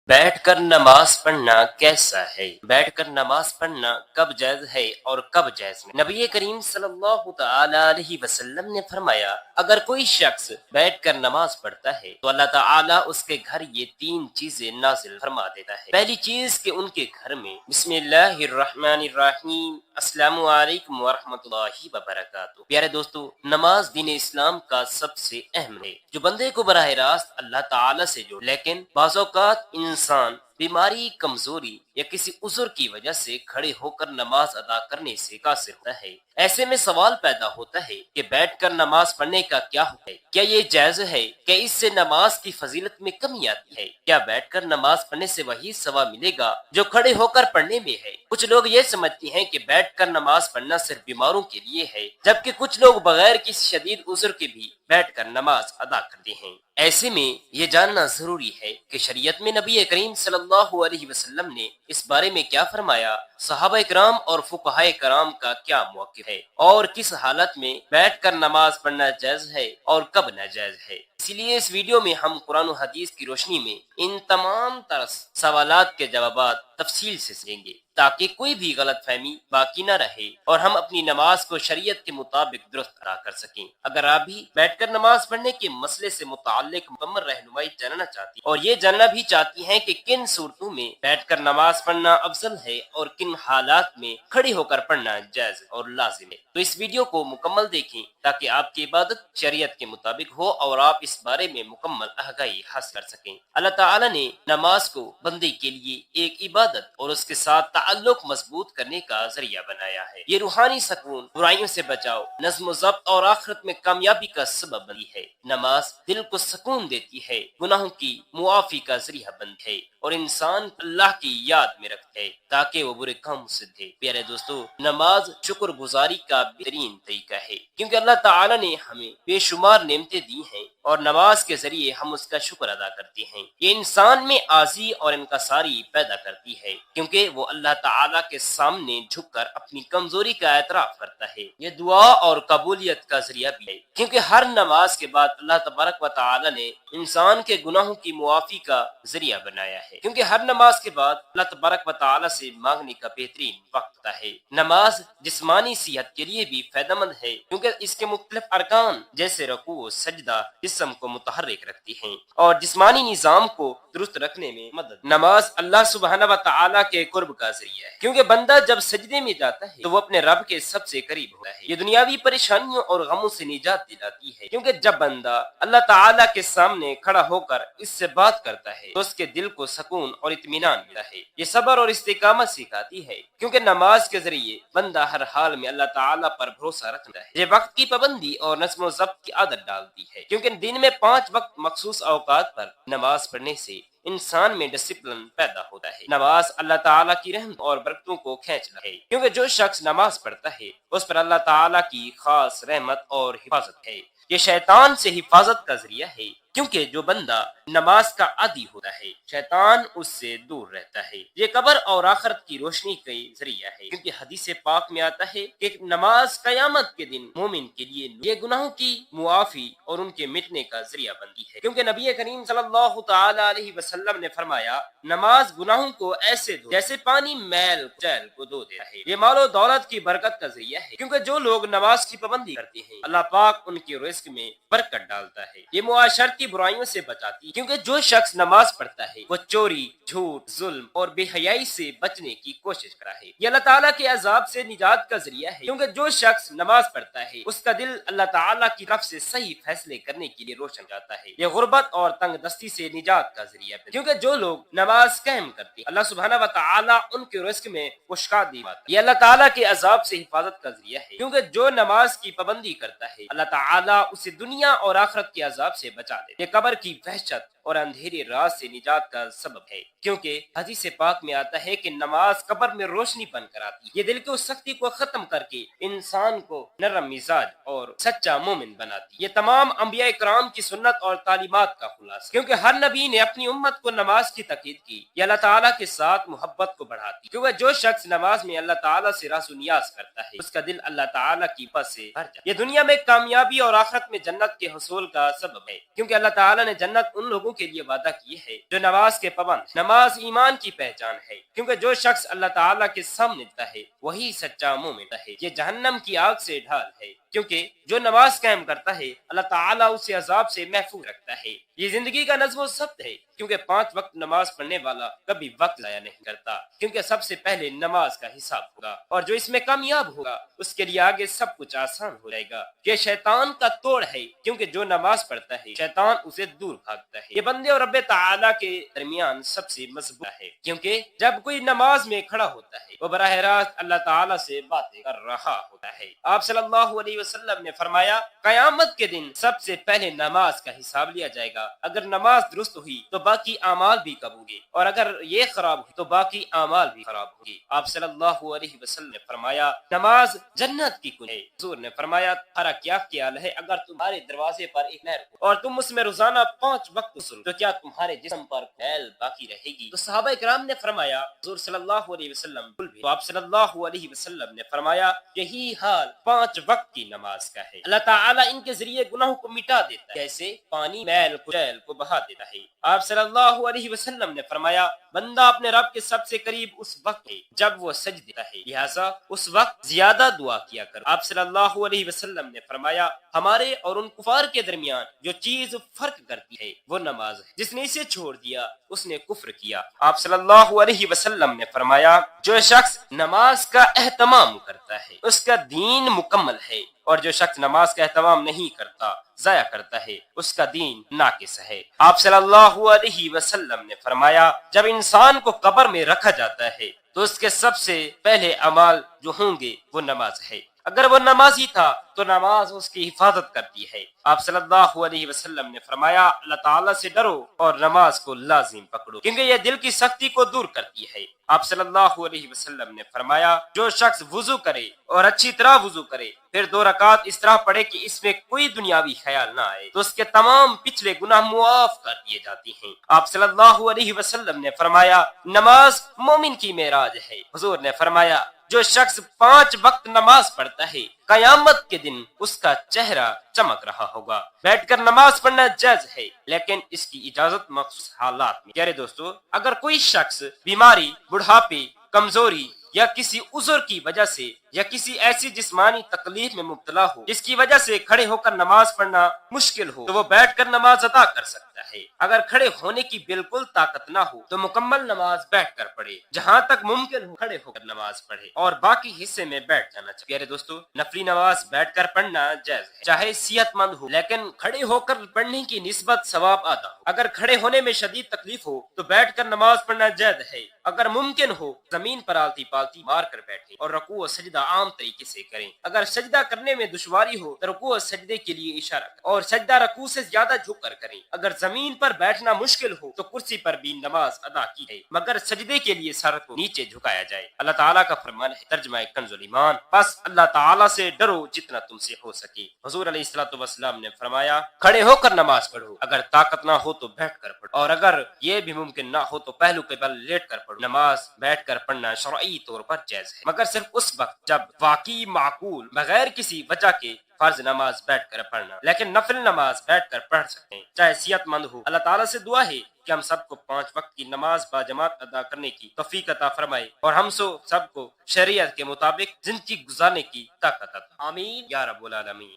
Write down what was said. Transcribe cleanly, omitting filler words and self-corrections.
بیٹھ کر نماز پڑھنا کیسا ہے؟ بیٹھ کر نماز پڑھنا کب جائز ہے اور کب جائز نہیں؟ نبی کریم صلی اللہ تعالی علیہ وسلم نے فرمایا، اگر کوئی شخص بیٹھ کر نماز پڑھتا ہے تو اللہ تعالیٰ اس کے گھر یہ تین چیزیں نازل فرما دیتا ہے۔ پہلی چیز کہ ان کے گھر میں بسم اللہ الرحمن الرحیم، السلام علیکم ورحمۃ اللہ وبرکاتہ۔ پیارے دوستو، نماز دین اسلام کا سب سے اہم ہے جو بندے کو براہ راست اللہ تعالیٰ سے جوڑ، لیکن بعض اوقات انسان بیماری، کمزوری یا کسی عذر کی وجہ سے کھڑے ہو کر نماز ادا کرنے سے قاصر ہوتا ہے۔ ایسے میں سوال پیدا ہوتا ہے کہ بیٹھ کر نماز پڑھنے کا کیا حکم ہے؟ کیا یہ جائز ہے کہ اس سے نماز کی فضیلت میں کمی آتی ہے؟ کیا بیٹھ کر نماز پڑھنے سے وہی ثواب ملے گا جو کھڑے ہو کر پڑھنے میں ہے؟ کچھ لوگ یہ سمجھتے ہیں کہ بیٹھ کر نماز پڑھنا صرف بیماروں کے لیے ہے، جبکہ کچھ لوگ بغیر کسی شدید عذر کے بھی بیٹھ کر نماز ادا کرتے ہیں۔ ایسے میں یہ جاننا ضروری ہے کہ شریعت میں نبی کریم صلی اللہ علیہ وسلم نے اس بارے میں کیا فرمایا، صحابہ کرام اور فقہائے کرام کا کیا موقف ہے، اور کس حالت میں بیٹھ کر نماز پڑھنا جائز ہے اور کب ناجائز ہے۔ اسی لیے اس ویڈیو میں ہم قرآن و حدیث کی روشنی میں ان تمام سوالات کے جوابات تفصیل سے سنیں گے تاکہ کوئی بھی غلط فہمی باقی نہ رہے اور ہم اپنی نماز کو شریعت کے مطابق درست ادا کر سکیں۔ اگر آپ بھی بیٹھ کر نماز پڑھنے کے مسئلے سے متعلق مکمل رہنمائی جاننا چاہتی اور یہ جاننا بھی چاہتی ہیں کہ کن صورتوں میں بیٹھ کر نماز پڑھنا افضل ہے اور کن حالات میں کھڑی ہو کر پڑھنا جائز اور لازم ہے، تو اس ویڈیو کو مکمل دیکھیں تاکہ آپ کی عبادت شریعت کے مطابق ہو اور آپ اس بارے میں مکمل آگاہی حاصل کر سکیں۔ اللہ تعالیٰ نے نماز کو بندے کے لیے ایک عبادت اور اس کے ساتھ تعلق مضبوط کرنے کا ذریعہ بنایا ہے۔ یہ روحانی سکون، برائیوں سے بچاؤ، نظم و ضبط اور آخرت میں کامیابی کا سبب بنی ہے۔ نماز دل کو سکون دیتی ہے، گناہوں کی معافی کا ذریعہ بنتی ہے اور انسان اللہ کی یاد میں رکھتے ہے تاکہ وہ برے کام سے دے۔ پیارے دوستو، نماز شکر گزاری کا بہترین طریقہ ہے، کیونکہ اللہ تعالیٰ نے ہمیں بے شمار نعمتیں دی ہیں اور نماز کے ذریعے ہم اس کا شکر ادا کرتے ہیں۔ یہ انسان میں عاجزی اور انکساری پیدا کرتی ہے، کیونکہ وہ اللہ تعالیٰ کے سامنے جھک کر اپنی کمزوری کا اعتراف کرتا ہے۔ یہ دعا اور قبولیت کا ذریعہ بھی ہے، کیونکہ ہر نماز کے بعد اللہ تبارک و تعالیٰ نے انسان کے گناہوں کی معافی کا ذریعہ بنایا ہے، کیونکہ ہر نماز کے بعد اللہ تبارک و تعالیٰ سے مانگنے کا بہترین وقت ہوتا ہے۔ نماز جسمانی صحت کے لیے بھی فائدہ مند ہے، کیونکہ اس کے مختلف ارکان جیسے رکوع و سجدہ جسم کو متحرک رکھتی ہیں اور جسمانی نظام کو درست رکھنے میں مدد۔ نماز اللہ سبحانہ و تعالیٰ کے قرب کا ذریعہ ہے، کیونکہ بندہ جب سجدے میں جاتا ہے تو وہ اپنے رب کے سب سے قریب ہوتا ہے۔ یہ دنیاوی پریشانیوں اور غموں سے نجات دلاتی ہے، کیونکہ جب بندہ اللہ تعالیٰ کے سامنے کھڑا ہو کر اس سے بات کرتا ہے تو اس کے دل کو سکون اور اطمینان ملتا ہے۔ یہ صبر اور استقامت سکھاتی ہے، کیونکہ نماز کے ذریعے بندہ ہر حال میں اللہ تعالیٰ پر بھروسہ رکھتا ہے۔ یہ وقت کی پابندی اور نظم و ضبط کی عادت ڈالتی ہے، کیونکہ دن میں 5 وقت مخصوص اوقات پر نماز پڑھنے سے انسان میں ڈسپلن پیدا ہوتا ہے۔ نماز اللہ تعالیٰ کی رحمت اور برکتوں کو کھینچنا ہے، کیونکہ جو شخص نماز پڑھتا ہے اس پر اللہ تعالیٰ کی خاص رحمت اور حفاظت ہے۔ یہ شیطان سے حفاظت کا ذریعہ ہے، کیونکہ جو بندہ نماز کا عادی ہوتا ہے شیطان اس سے دور رہتا ہے۔ یہ قبر اور آخرت کی روشنی کا ذریعہ ہے، کیونکہ حدیث پاک میں آتا ہے کہ نماز قیامت کے دن مومن کے لیے یہ گناہوں کی معافی اور ان کے مٹنے کا ذریعہ بنتی ہے، کیونکہ نبی کریم صلی اللہ تعالی علیہ وسلم نے فرمایا، نماز گناہوں کو ایسے دھو جیسے پانی میل جیل کو دھو دیتا ہے۔ یہ مال و دولت کی برکت کا ذریعہ ہے، کیونکہ جو لوگ نماز کی پابندی کرتے ہیں اللہ پاک ان کے رزق میں برکت ڈالتا ہے۔ یہ معاشرتی برائیوں سے بچاتی ہے، کیونکہ جو شخص نماز پڑھتا ہے وہ چوری، جھوٹ، ظلم اور بے حیائی سے بچنے کی کوشش کرتا ہے۔ یہ اللہ تعالیٰ کے عذاب سے نجات کا ذریعہ ہے، کیونکہ جو شخص نماز پڑھتا ہے اس کا دل اللہ تعالیٰ کی طرف سے صحیح فیصلے کرنے کے لیے روشن جاتا ہے۔ یہ غربت اور تنگ دستی سے نجات کا ذریعہ ہے، کیونکہ جو لوگ نماز قائم کرتے ہیں اللہ سبحانہ و تعالیٰ ان کے رزق میں کشادگی دیتا ہے۔ یہ اللہ تعالیٰ کے عذاب سے حفاظت کا ذریعہ ہے، کیونکہ جو نماز کی پابندی کرتا ہے اللہ تعالیٰ اسے دنیا اور آخرت کے عذاب سے بچا دے۔ یہ قبر کی وحشت اور اندھیری رات سے نجات کا سبب ہے، کیونکہ حدیث پاک میں آتا ہے کہ نماز قبر میں روشنی بن کر آتی ہے۔ یہ دل کی سختی کو ختم کر کے انسان کو نرم مزاج اور سچا مومن بناتی ہے۔ یہ تمام انبیاء کرام کی سنت اور تعلیمات کا خلاصہ، کیونکہ ہر نبی نے اپنی امت کو نماز کی تاکید کی۔ یہ اللہ تعالیٰ کے ساتھ محبت کو بڑھاتی ہے، کیونکہ جو شخص نماز میں اللہ تعالیٰ سے راز و نیاز کرتا ہے اس کا دل اللہ تعالیٰ کی پس سے بھر جاتا ہے۔ یہ دنیا میں کامیابی اور آخرت میں جنت کے حصول کا سبب ہے، کیونکہ اللہ تعالیٰ نے جنت ان لوگوں کے لیے وعدہ کی ہے جو نماز کے پابند. نماز ایمان کی پہچان ہے، کیونکہ جو شخص اللہ تعالیٰ کے سامنے ملتا ہے وہی سچا مومن ہے. یہ جہنم کی آگ سے ڈھال ہے، کیونکہ جو نماز قائم کرتا ہے اللہ تعالیٰ اسے عذاب سے محفوظ رکھتا ہے. یہ زندگی کا نظم و ضبط ہے، کیونکہ 5 وقت نماز پڑھنے والا کبھی وقت ضائع نہیں کرتا، کیونکہ سب سے پہلے نماز کا حساب ہوگا، اور جو اس میں کامیاب ہوگا اس کے لیے آگے سب کچھ آسان ہو جائے گا. یہ شیطان کا توڑ ہے، کیونکہ جو نماز پڑھتا ہے شیطان اسے دور بھاگتا ہے. یہ بندے اور رب تعالیٰ کے درمیان سب سے مضبوط ہے، کیونکہ جب کوئی نماز میں کھڑا ہوتا ہے وہ براہ راست اللہ تعالیٰ سے باتیں کر رہا ہوتا ہے. آپ صلی اللہ علیہ وسلم نے فرمایا قیامت کے دن سب سے پہلے نماز کا حساب لیا جائے گا. اگر نماز درست ہوئی تو باقی اعمال بھی قبول ہوگی، اور اگر یہ خراب ہوئی تو باقی اعمال بھی خراب ہوگی. آپ صلی اللہ علیہ وسلم نے فرمایا نماز جنت کی کنجی ہے. حضور نے فرمایا تمہارا کیا خیال ہے اگر تمہارے دروازے پر ایک نہر ہو اور تم اس میں روزانہ 5 وقت غسل تو کیا تمہارے جسم پر میل باقی رہے گی؟ تو صحابہ کرام نے فرمایا حضور صلی اللہ علیہ وسلم تو آپ صلی اللہ علیہ وسلم نے فرمایا یہی حال 5 وقت کی نماز کا ہے. اللہ تعالیٰ ان کے ذریعے گناہوں کو مٹا دیتا ہے جیسے پانی میل کچیل کو بہا دیتا ہے. آپ صلی اللہ علیہ وسلم نے فرمایا بندہ اپنے رب کے سب سے قریب اس وقت ہے جب وہ سجدے دیتا ہے، لہذا اس وقت زیادہ دعا کیا کرو. آپ صلی اللہ علیہ وسلم نے فرمایا ہمارے اور ان کفار کے درمیان جو چیز فرق کرتی ہے وہ نماز ہے، جس نے اسے چھوڑ دیا اس نے کفر کیا. آپ صلی اللہ علیہ وسلم نے فرمایا جو شخص نماز کا اہتمام کرتا ہے اس کا دین مکمل ہے، اور جو شخص نماز کا اہتمام نہیں کرتا ضائع کرتا ہے اس کا دین ناقص ہے. آپ صلی اللہ علیہ وسلم نے فرمایا جب انسان کو قبر میں رکھا جاتا ہے تو اس کے سب سے پہلے اعمال جو ہوں گے وہ نماز ہے. اگر وہ نمازی تھا تو نماز اس کی حفاظت کرتی ہے. آپ صلی اللہ علیہ وسلم نے فرمایا اللہ تعالیٰ سے ڈرو اور نماز کو لازم پکڑو، کیونکہ یہ دل کی سختی کو دور کرتی ہے. آپ صلی اللہ علیہ وسلم نے فرمایا جو شخص وضو کرے اور اچھی طرح وضو کرے پھر 2 رکعت اس طرح پڑھے کہ اس میں کوئی دنیاوی خیال نہ آئے تو اس کے تمام پچھلے گناہ معاف کر دیے جاتے ہیں. آپ صلی اللہ علیہ وسلم نے فرمایا نماز مومن کی معراج ہے. حضور نے فرمایا جو شخص 5 وقت نماز پڑھتا ہے قیامت کے دن اس کا چہرہ چمک رہا ہوگا. بیٹھ کر نماز پڑھنا جائز ہے لیکن اس کی اجازت مخصوص حالات میں. پیارے دوستو اگر کوئی شخص بیماری، بڑھاپے، کمزوری یا کسی عذر کی وجہ سے یا کسی ایسی جسمانی تکلیف میں مبتلا ہو جس کی وجہ سے کھڑے ہو کر نماز پڑھنا مشکل ہو تو وہ بیٹھ کر نماز ادا کر سکتا ہے. اگر کھڑے ہونے کی بالکل طاقت نہ ہو تو مکمل نماز بیٹھ کر پڑھے، جہاں تک ممکن ہو کھڑے ہو کر نماز پڑھے اور باقی حصے میں بیٹھ جانا چاہیے. پیارے دوستو نفلی نماز بیٹھ کر پڑھنا جائز ہے چاہے صحت مند ہو، لیکن کھڑے ہو کر پڑھنے کی نسبت ثواب آدھا ہو. اگر کھڑے ہونے میں شدید تکلیف ہو تو بیٹھ کر نماز پڑھنا جائز ہے. اگر ممکن ہو زمین پر آلتی پالتی مار کر بیٹھے اور رکوع و سجدہ عام طریقے سے کریں. اگر سجدہ کرنے میں دشواری ہو تو رکوع و سجدے کے لیے اشارہ کریں اور سجدہ رکوع سے زیادہ جھک کر کریں. اگر زمین پر بیٹھنا مشکل ہو تو کرسی پر بھی نماز ادا کی ہے مگر سجدے کے لیے سر کو نیچے جھکایا جائے. اللہ تعالیٰ کا فرمان ہے ترجمہ کنز الایمان بس اللہ تعالیٰ سے ڈرو جتنا تم سے ہو سکے. حضور علیہ الصلوۃ والسلام نے فرمایا کھڑے ہو کر نماز پڑھو، اگر طاقت نہ ہو تو بیٹھ کر پڑھو، اور اگر یہ بھی ممکن نہ ہو تو پہلو کے بل لیٹ کر پڑھو. نماز بیٹھ کر پڑھنا شرعی طور پر جائز ہے مگر صرف اس وقت جب واقعی معقول بغیر کسی وجہ کے فرض نماز بیٹھ کر پڑھنا، لیکن نفل نماز بیٹھ کر پڑھ سکتے ہیں چاہے صحت مند ہو. اللہ تعالیٰ سے دعا ہے کہ ہم سب کو 5 وقت کی نماز باجماعت ادا کرنے کی توفیق عطا فرمائے اور ہم سب کو شریعت کے مطابق زندگی گزارنے کی طاقت عطا. آمین یا رب العالمین.